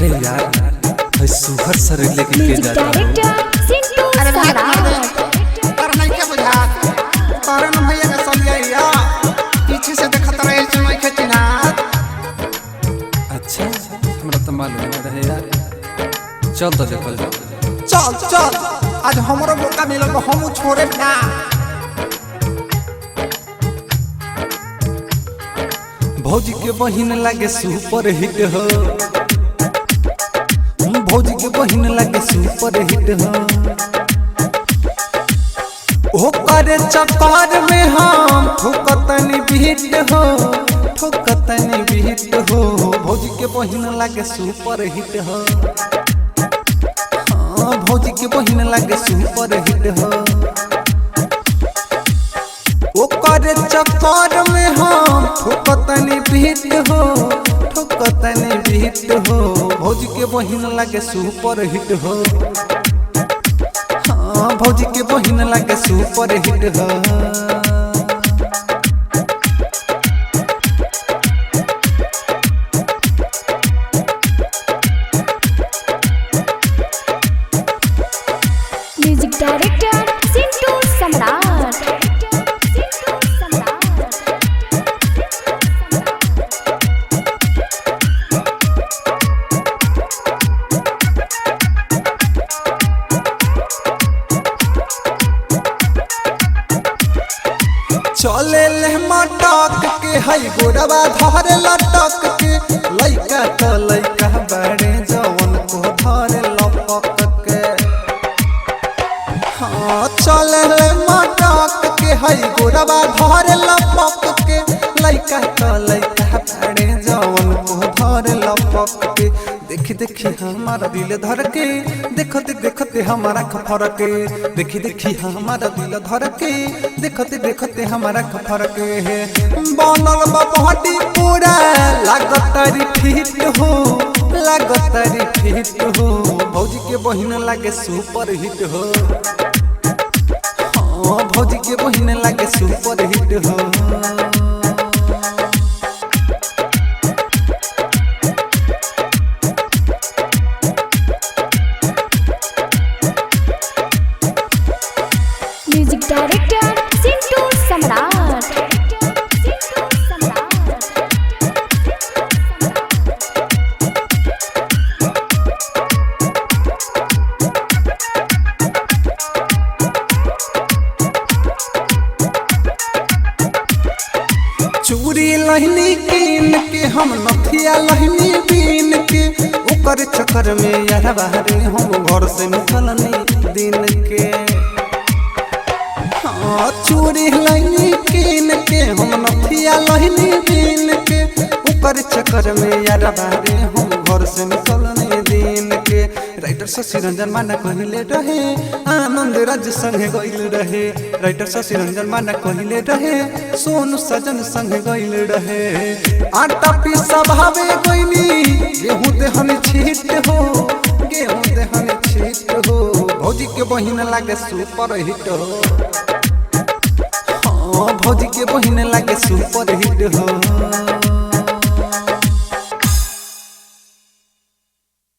अरे यार सुहर सर लेके के जाता अरे नहीं क्या बुझा कारण भैया का सलिया पीछे से देखत रहे समय के चिन्हात। अच्छा हमरा तो मालूम रहे यार, चल तो देखल जाओ। चल चल आज हमरो मौका मिलल हम छोड़े ना। भौजी के बहिन लागे सुपर हिट हो, भौजी के बहिन लागे सुपर हिट हो, ओकर चक्कर में हम ठोकतनी बीट हो, ठोकतनी बीट हो। भौजी के बहिन लागे सुपर हिट हो, हाँ भौजी के बहिन लागे सुपर हिट हो, ओकर चक्कर में हम ठोकतनी बीट हो, ठोकतनी बीट हो। भौजी के बहिन लागे सुपर हिट हो, हाँ भौजी के बहिन लागे सुपर हिट हो। म्यूजिक डायरेक्टर सिंटू सम्राट। चले ले मटक के हई गोरवा धर लटक के, लइका तो लइका बड़े जवन को धर लपक के। हाँ चले ले मटक के हई गोरवा धर लपक के, लइका तो लइका बड़े जवन को धर लपक के। देखी देखी हमारा दिल धर के, देखते देखते हमारा खफर के, देखी देखी हमारा दिल धर के, देखते देखते हमारा खफर के। बनल बहटी पूरा लागतारी फिट हो, लागतारी फिट हो। भौजी के बहिन लागे सुपर हिट हो, हाँ भौजी के बहिन लागे सुपर हिट हो। म्यूजिक डायरेक्टर सिंटू सम्राट। चूड़ी लहनी कीन के हम नथिया लहनी बीन के, ओकर चक्कर में यार बाहरे हम घर से निकलनी दिन के। हाँ चूड़ी लहनी कीन के हम नथिया लहनी बीन के, ओकर चक्कर में यार बाहरे हम घर से निकलनी दिन के। राइटर शशि रंजन माना कहले रहे, आनंद राज संगे गइल रहे। राइटर शशि रंजन माना कहले रहे, सोनू सजन संगे गइल रहे। आटा पीसा भावे गइनी, गेहूं देहन छीट हो, गेहूं देहन छीट हो। भौजी के बहिन लागे सुपर हिट हो, हाँ भौजी के बहिन लागे सुपर हिट हो।